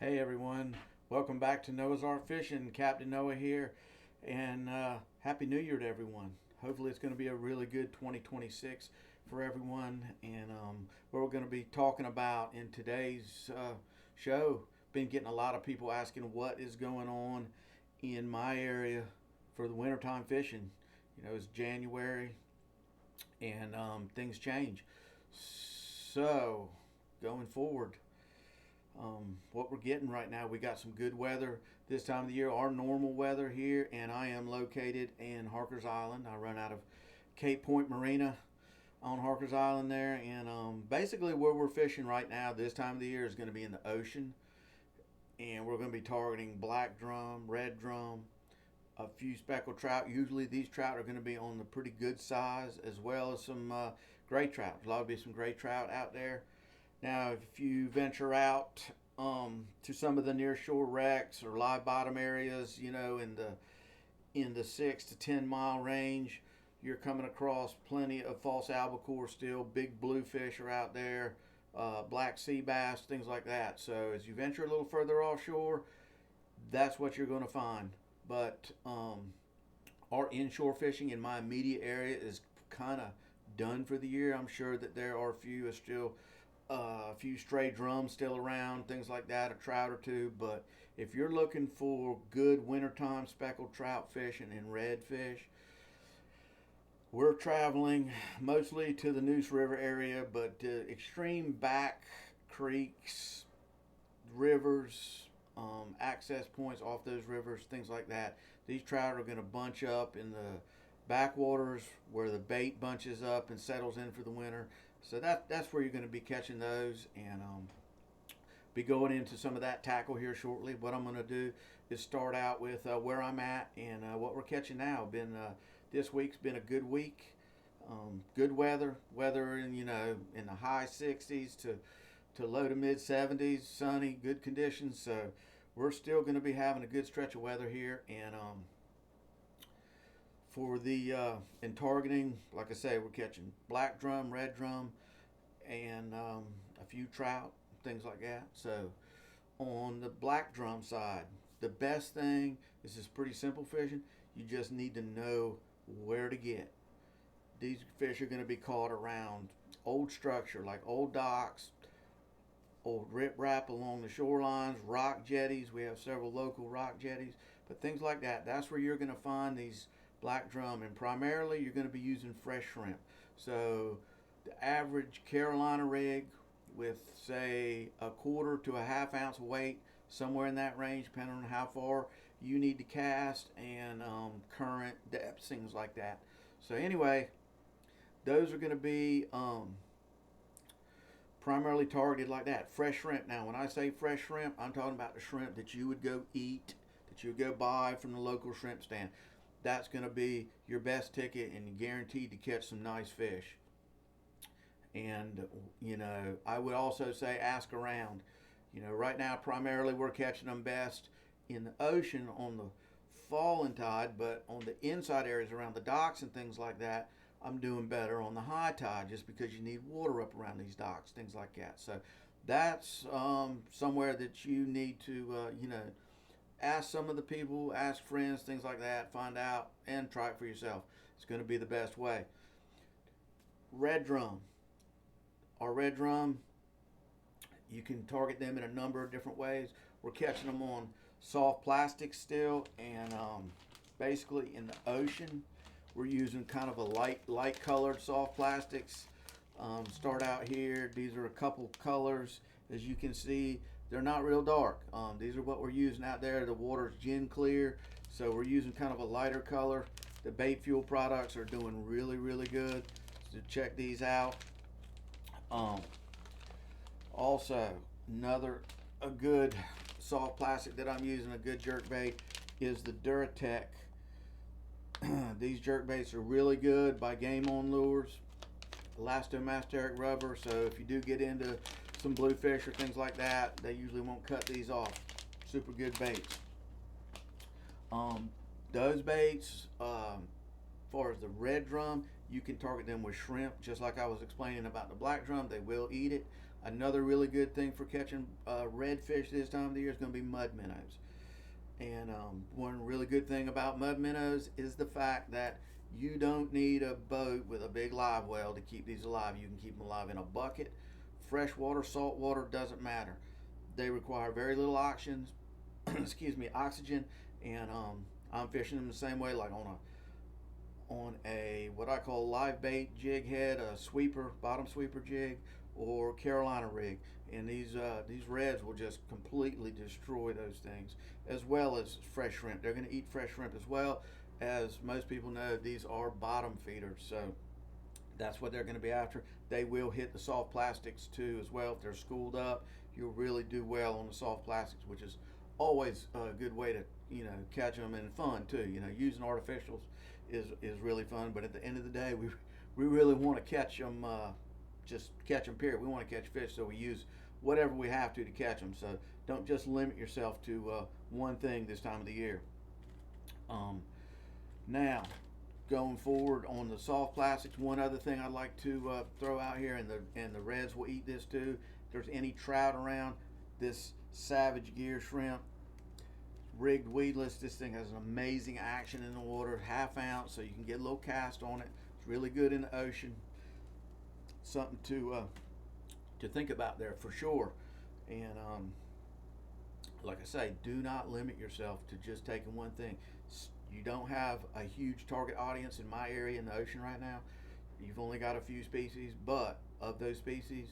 Hey everyone, welcome back to Noah's Ark Fishing. Captain Noah here, and Happy New Year to everyone. Hopefully, it's going to be a really good 2026 for everyone. And what we're going to be talking about in today's show, been getting a lot of people asking what is going on in my area for the wintertime fishing. You know, it's January and things change. So, going forward, what we're getting right now, we got some good weather this time of the year, our normal weather here, and I am located in Harkers Island. I run out of Cape Point Marina on Harkers Island there, and basically where we're fishing right now this time of the year is going to be in the ocean, and we're going to be targeting black drum, red drum, a few speckled trout. Usually these trout are going to be on the pretty good size, as well as some gray trout. There's a lot of be some gray trout out there. Now, if you venture out to some of the near shore wrecks or live bottom areas, you know, in the 6 to 10 mile range, you're coming across plenty of false albacore still. Big bluefish are out there, black sea bass, things like that. So as you venture a little further offshore, that's what you're going to find. But our inshore fishing in my immediate area is kind of done for the year. I'm sure that there are a few stray drums still around, things like that, a trout or two. But if you're looking for good wintertime speckled trout fishing and redfish, we're traveling mostly to the Neuse River area, but extreme back creeks, rivers, access points off those rivers, things like that. These trout are going to bunch up in the backwaters where the bait bunches up and settles in for the winter. So that's where you're going to be catching those, and be going into some of that tackle here shortly. What I'm going to do is start out with where I'm at and what we're catching now. This week's been a good week. Good weather in in the high 60s to low to mid 70s, sunny, good conditions. So we're still going to be having a good stretch of weather here, and for the in targeting, like I say, we're catching black drum, red drum, and a few trout, things like that. So on the black drum side, the best thing, this is pretty simple fishing. You just need to know where to get. These fish are going to be caught around old structure like old docks, old riprap along the shorelines, rock jetties. We have several local rock jetties, but things like that. That's where you're going to find these black drum, and primarily you're going to be using fresh shrimp. So the average Carolina rig with, say, a quarter to a half ounce weight, somewhere in that range, depending on how far you need to cast and current depths, things like that. So anyway, those are going to be primarily targeted like that. Fresh shrimp. Now, when I say fresh shrimp, I'm talking about the shrimp that you would go eat, that you would go buy from the local shrimp stand. That's going to be your best ticket, and you're guaranteed to catch some nice fish. And I would also say ask around. Right now primarily we're catching them best in the ocean on the falling tide, but on the inside areas around the docks and things like that, I'm doing better on the high tide, just because you need water up around these docks, things like that. So that's somewhere that you need to ask some of the people, ask friends, things like that, find out and try it for yourself. It's going to be the best way. Red drum. Our red drum, you can target them in a number of different ways. We're catching them on soft plastic still, and basically in the ocean we're using kind of a light colored soft plastics. Start out here, these are a couple colors. As you can see, they're not real dark. These are what we're using out there. The water's gin clear, so we're using kind of a lighter color. The bait fuel products are doing really good, so check these out. Also, a good soft plastic that I'm using, a good jerk bait, is the Duratech. These jerk baits are really good by Game On Lures, elastomasteric rubber. So if you do get into some bluefish or things like that, they usually won't cut these off. Super good baits. Those baits, as far as the red drum, you can target them with shrimp, just like I was explaining about the black drum. They will eat it. Another really good thing for catching redfish this time of the year is going to be mud minnows. And one really good thing about mud minnows is the fact that you don't need a boat with a big live well to keep these alive. You can keep them alive in a bucket. Fresh water, salt water, doesn't matter. They require very little oxygen, oxygen, and I'm fishing them the same way, like on a what I call live bait jig head, a sweeper, bottom sweeper jig, or Carolina rig. And these reds will just completely destroy those things, as well as fresh shrimp. They're going to eat fresh shrimp as well. As most people know, these are bottom feeders, so that's what they're going to be after. They will hit the soft plastics too as well. If they're schooled up, you'll really do well on the soft plastics, which is always a good way to catch them, and fun too. Using artificials is really fun, but at the end of the day, we really want to catch them. Just catch them, period. We want to catch fish, so we use whatever we have to catch them. So don't just limit yourself to one thing this time of the year. Now, going forward on the soft plastics, one other thing I'd like to throw out here, and the reds will eat this too. If there's any trout around, this Savage Gear shrimp, rigged weedless, this thing has an amazing action in the water, ½ ounce, so you can get a little cast on it. It's really good in the ocean. Something to think about there for sure. And like I say, do not limit yourself to just taking one thing. You don't have a huge target audience in my area in the ocean right now. You've only got a few species, but of those species,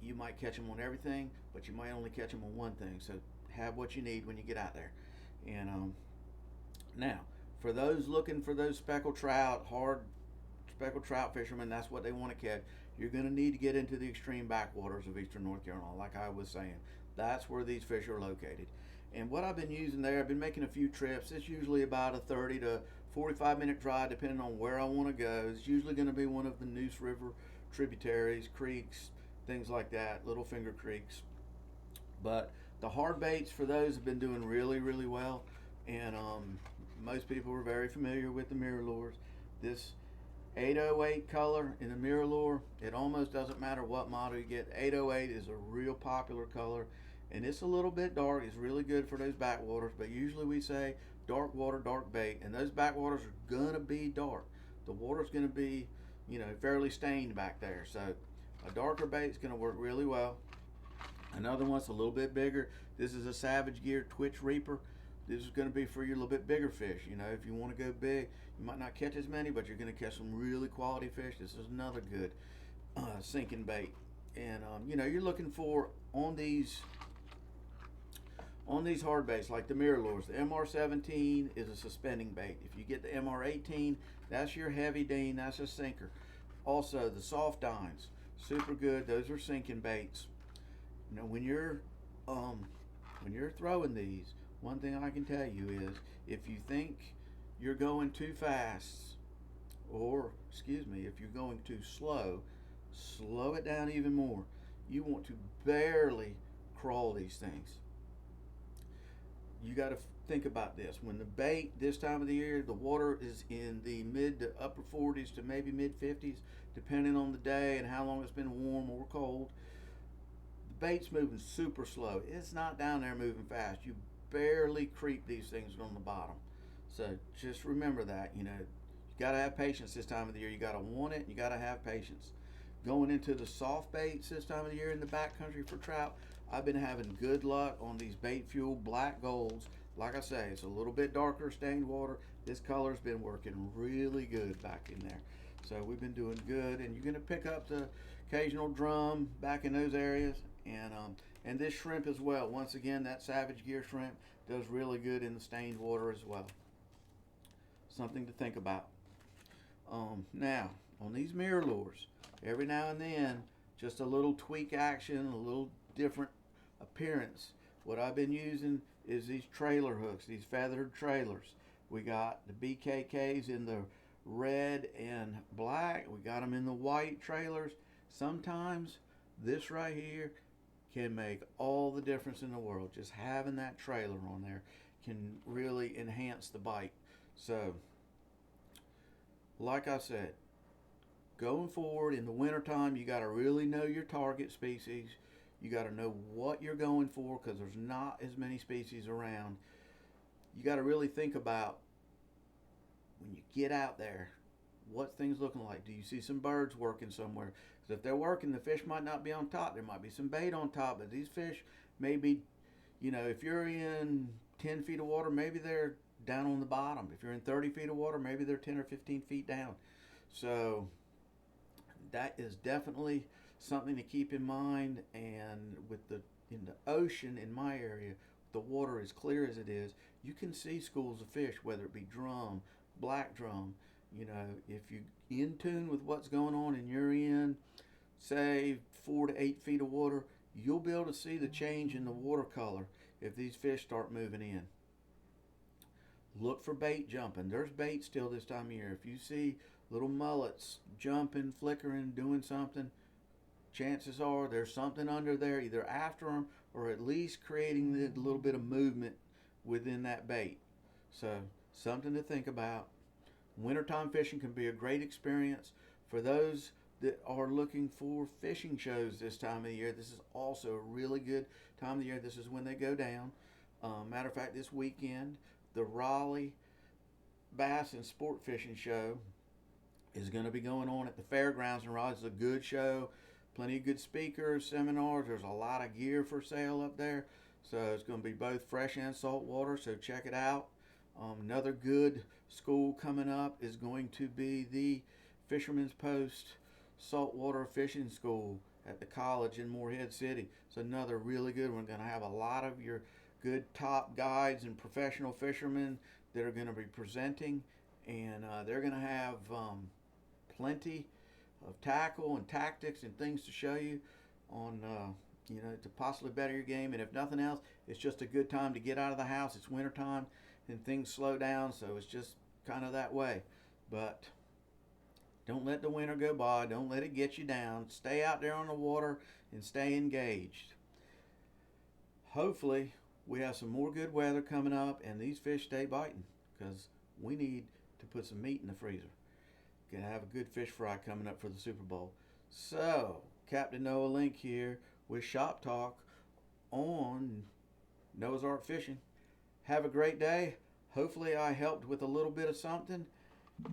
you might catch them on everything, but you might only catch them on one thing. So have what you need when you get out there. And now, for those looking for those speckled trout, hard speckled trout fishermen, that's what they want to catch. You're going to need to get into the extreme backwaters of eastern North Carolina, like I was saying. That's where these fish are located. And what I've been using there, I've been making a few trips. It's usually about a 30 to 45 minute drive, depending on where I want to go. It's usually going to be one of the Neuse River tributaries, creeks, things like that, little finger creeks. But the hard baits for those have been doing really, really well. And most people are very familiar with the mirror lures. This 808 color in the mirror lure, it almost doesn't matter what model you get. 808 is a real popular color, and it's a little bit dark. It's really good for those backwaters, but usually we say dark water, dark bait, and those backwaters are gonna be dark. The water's gonna be, fairly stained back there, so a darker bait's gonna work really well. Another one's a little bit bigger. This is a Savage Gear Twitch Reaper. This is going to be for your little bit bigger fish. If you want to go big, you might not catch as many, but you're going to catch some really quality fish. This is another good sinking bait. And you're looking for on these hard baits like the mirror lures. The MR17 is a suspending bait. If you get the MR18, that's your heavy dean. That's a sinker. Also, the soft dines, super good. Those are sinking baits. When you're throwing these, one thing I can tell you is if you think you're going too fast, or if you're going too slow, slow it down even more. You want to barely crawl these things. You got to think about this. When the bait this time of the year, the water is in the mid to upper 40s to maybe mid 50s, depending on the day and how long it's been warm or cold. The bait's moving super slow. It's not down there moving fast. You barely creep these things on the bottom. So just remember that. You got to have patience this time of the year. You got to want it. You got to have patience. Going into the soft baits this time of the year in the backcountry for trout, I've been having good luck on these bait fuel black golds. Like I say, it's a little bit darker stained water. This color's been working really good back in there. So we've been doing good, and you're going to pick up the occasional drum back in those areas. And this shrimp as well. Once again, that Savage Gear shrimp does really good in the stained water as well. Something to think about. Now, on these mirror lures, every now and then, just a little tweak action, a little different appearance. What I've been using is these trailer hooks, these feathered trailers. We got the BKKs in the red and black. We got them in the white trailers. Sometimes this right here can make all the difference in the world. Just having that trailer on there can really enhance the bite. So, like I said, going forward in the wintertime, you got to really know your target species. You got to know what you're going for because there's not as many species around. You got to really think about when you get out there, what's things looking like? Do you see some birds working somewhere? Because if they're working, the fish might not be on top. There might be some bait on top, but these fish may be, if you're in 10 feet of water, maybe they're down on the bottom. If you're in 30 feet of water, maybe they're 10 or 15 feet down. So that is definitely something to keep in mind. And in the ocean in my area, the water as clear as it is, you can see schools of fish, whether it be drum, black drum. If you're in tune with what's going on and you're in, say, 4 to 8 feet of water, you'll be able to see the change in the water color if these fish start moving in. Look for bait jumping. There's bait still this time of year. If you see little mullets jumping, flickering, doing something, chances are there's something under there either after them or at least creating a little bit of movement within that bait. So something to think about. Wintertime fishing can be a great experience for those that are looking for fishing shows this time of the year. This is also a really good time of the year. This is when they go down. Matter of fact, this weekend, the Raleigh Bass and Sport Fishing Show is going to be going on at the fairgrounds in Raleigh. It's a good show. Plenty of good speakers, seminars. There's a lot of gear for sale up there. So it's going to be both fresh and salt water. So check it out. Another good school coming up is going to be the Fisherman's Post Saltwater Fishing School at the college in Morehead City. It's another really good one. We're going to have a lot of your good top guides and professional fishermen that are going to be presenting, and they're going to have plenty of tackle and tactics and things to show you on to possibly better your game. And if nothing else, it's just a good time to get out of the house. It's wintertime and things slow down, so it's just kind of that way. But don't let the winter go by. Don't let it get you down. Stay out there on the water and stay engaged. Hopefully we have some more good weather coming up and these fish stay biting, because we need to put some meat in the freezer. Gonna have a good fish fry coming up for the Super Bowl. So, Captain Noah Link here with Shop Talk on Noah's Ark Fishing. Have a great day. Hopefully I helped with a little bit of something,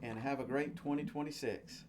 and have a great 2026.